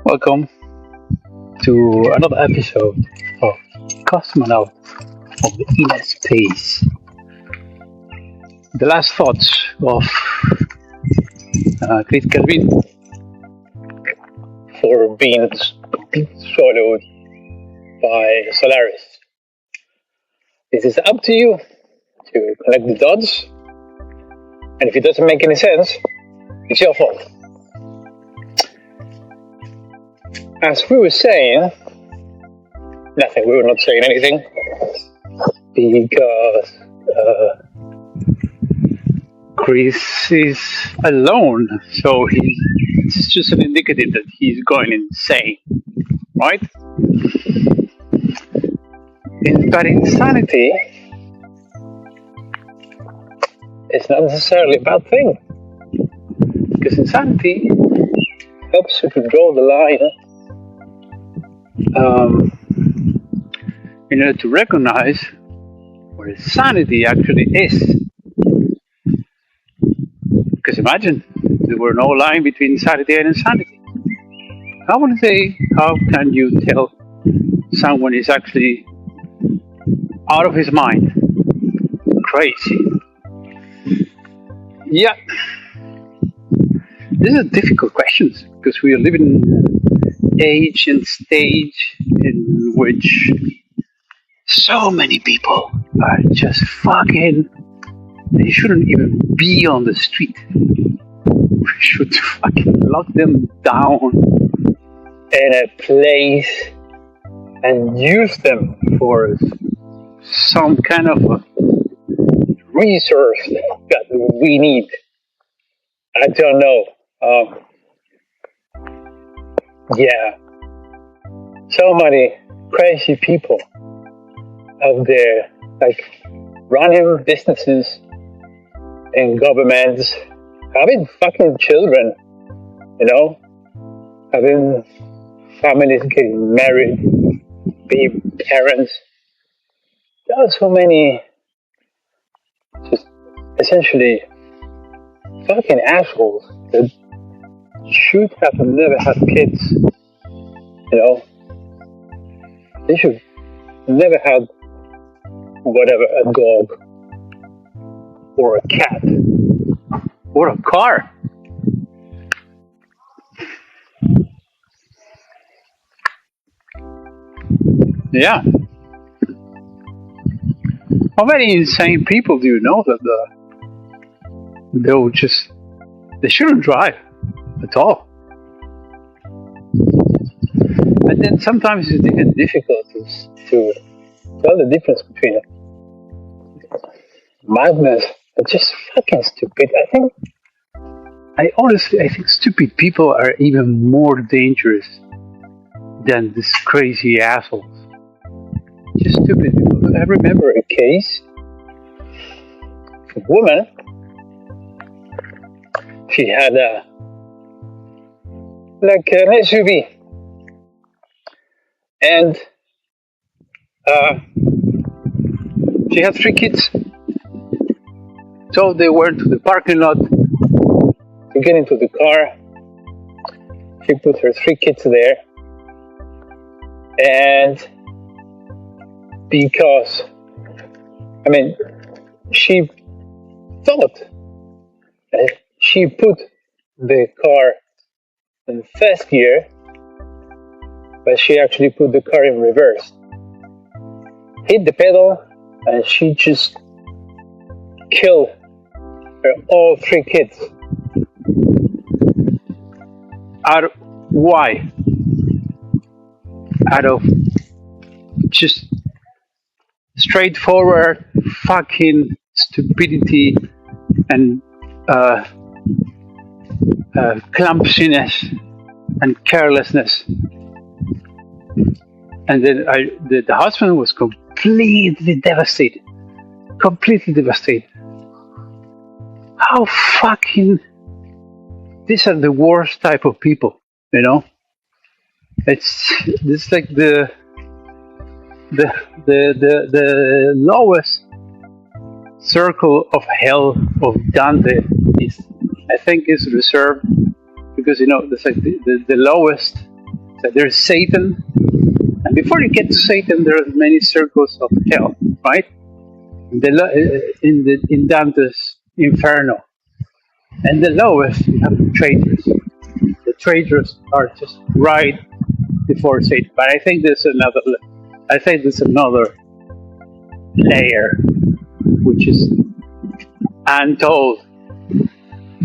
Welcome to another episode of Cosmonaut of the inner space. The last thoughts of Chris Calvin for being swallowed by Solaris. This is up to you to connect the dots, and if it doesn't make any sense, it's your fault. As we were saying, nothing, we were not saying anything because Chris is alone, so it's just an indicative that he's going insane, right? But insanity is not necessarily a bad thing, because insanity helps you to draw the line in order to recognize what insanity actually is. Because imagine there were no line between insanity and insanity. I want to say, how can you tell someone is actually out of his mind? Crazy. Yeah. These are difficult questions because we are living in an age and stage in which so many people are just fucking. They shouldn't even be on the street. We should fucking lock them down in a place and use them for some kind of a resource that we need. I don't know. Yeah. So many crazy people out there, like running businesses and governments, having fucking children, having families getting married, being parents. There are so many just essentially fucking assholes that should have never had kids, They should never had whatever, a dog or a cat or a car. Yeah. How many insane people do you know that they shouldn't drive at all? And then sometimes it's even difficult to tell the difference between madness and just fucking stupid. I think stupid people are even more dangerous than these crazy assholes. Just stupid people. I remember a case of a woman. She had an SUV, and she had 3 kids. So they went to the parking lot to get into the car. She put her 3 kids there, and because, she thought she put the car in first gear, but she actually put the car in reverse. Hit the pedal, and she just killed all 3 kids. Why? Out of just straightforward fucking stupidity and clumsiness and carelessness. And then the husband was completely devastated. How fucking... These are the worst type of people, It's like the lowest circle of hell of Dante is, I think, is reserved because it's like the lowest So there's Satan, and before you get to Satan, there are many circles of hell, right? In Dante's Inferno, and the lowest you have the traitors. The traitors are just right before Satan. But I think there's another. I think there's another layer, which is untold,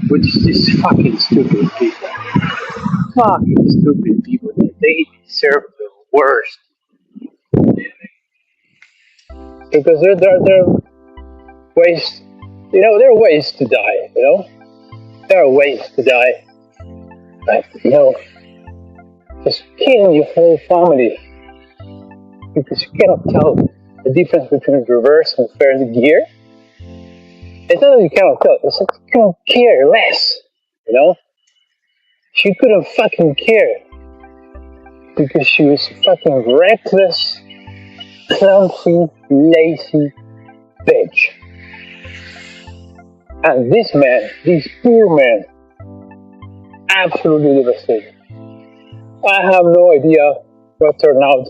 which is these fucking stupid people. Fucking stupid people. They deserve the worst. Because there are ways, there are ways to die, There are ways to die. Like, just killing your whole family. Because you cannot tell the difference between reverse and first gear. It's not that you cannot tell, it's that you cannot care less, She couldn't fucking care. Because she was fucking reckless, clumsy, lazy bitch. And this poor man, absolutely devastated. I have no idea what turned out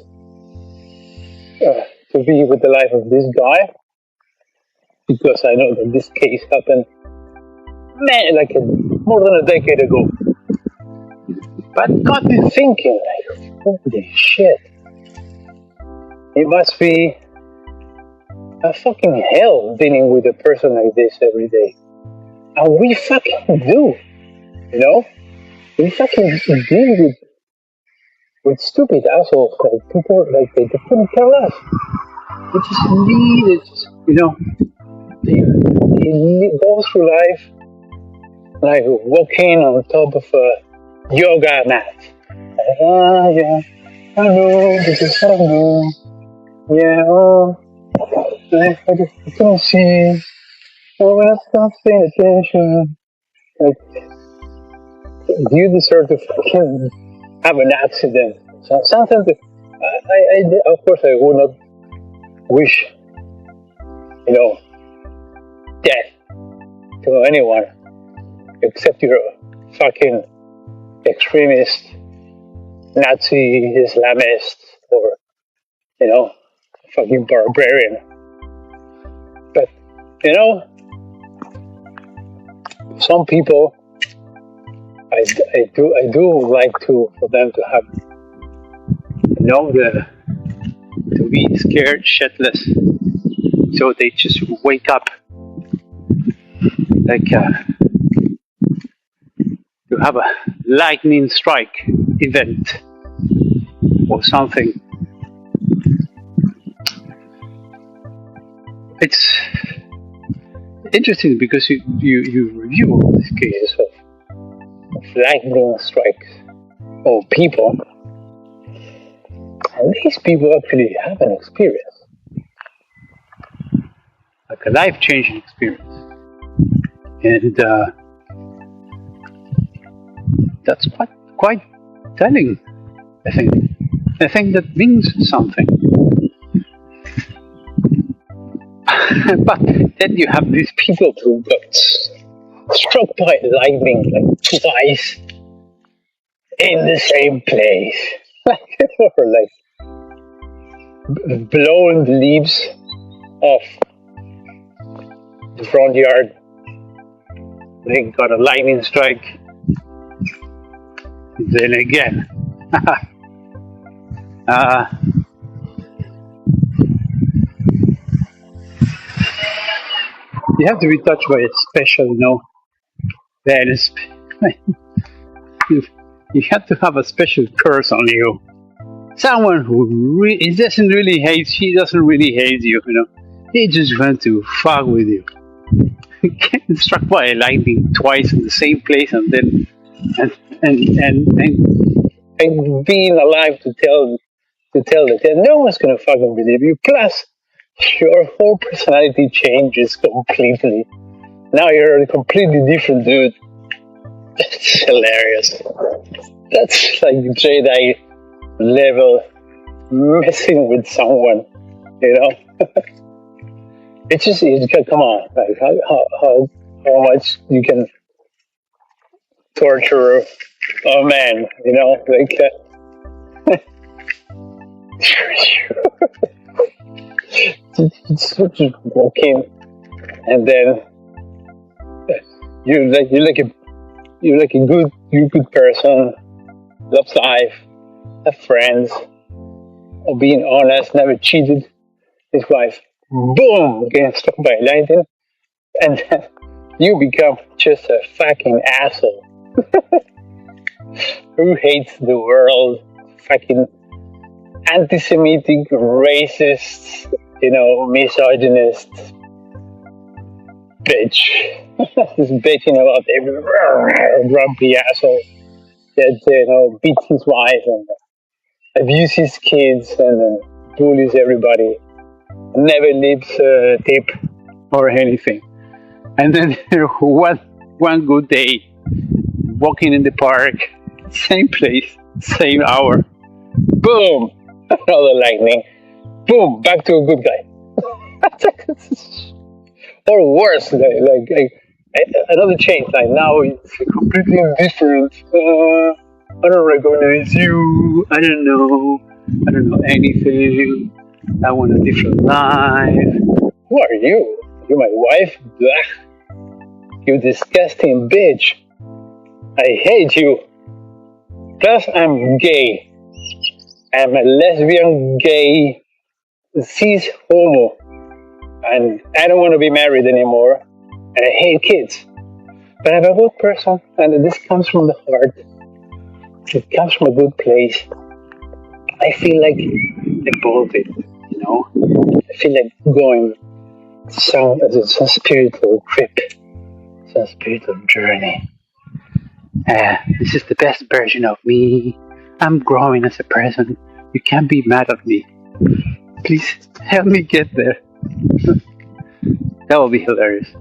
to be with the life of this guy, because I know that this case happened more than a decade ago. But got me thinking, holy shit, it must be a fucking hell dealing with a person like this every day. And we fucking do, We fucking deal with stupid assholes, like people, like they couldn't care less. They just need it, they go through life like walking on top of a yoga mat. Yeah, I know, this is what I know. Yeah, I just couldn't see. Oh, when I stopped paying attention. Like, you deserve to fucking have an accident. So sometimes, of course, I would not wish, death to anyone, except you're a fucking extremist, Nazi, Islamist, or, fucking barbarian. But, some people, I do like for them to have, to be scared shitless, so they just wake up, like to have a lightning strike event or something. It's interesting because you review all these cases of lightning strikes of people, and these people actually have an experience, like a life-changing experience, and that's quite telling. I think that means something. But then you have these people who got struck by lightning like twice in the same place, or like blowing the leaves off the front yard. They got a lightning strike. Then again. You have to be touched by a special, you have to have a special curse on you. Someone who doesn't really hate, she doesn't really hate you, He just wants to fuck with you. Getting struck by a lightning twice in the same place, and then and being alive to tell that no one's gonna fucking believe you. Plus, your whole personality changes completely. Now you're a completely different dude. That's hilarious. That's like Jedi level messing with someone, It's just, come on, like how much you can torture a man, It's just walking, and then you're like a good person, loves life, have friends, or being honest, never cheated his wife. Boom, getting struck by lightning, and then you become just a fucking asshole who hates the world, fucking anti-Semitic, racist, misogynist bitch. Just bitching about every grumpy asshole that beats his wife and abuses his kids and bullies everybody. Never leaves a tip or anything. And then one good day, walking in the park, same place, same hour, boom, another lightning, boom, back to a good guy. Or worse, another change. Like now it's completely different. I don't recognize you. I don't know anything. I want a different life. Who are you? You're my wife? Blah. You disgusting bitch. I hate you. Plus, I'm gay. I'm a lesbian, gay, cis homo. And I don't want to be married anymore. And I hate kids. But I'm a good person. And this comes from the heart. It comes from a good place. I feel like evolving, I feel like going some spiritual trip, some spiritual journey. This is the best version of me. I'm growing as a person. You can't be mad at me. Please help me get there. That will be hilarious.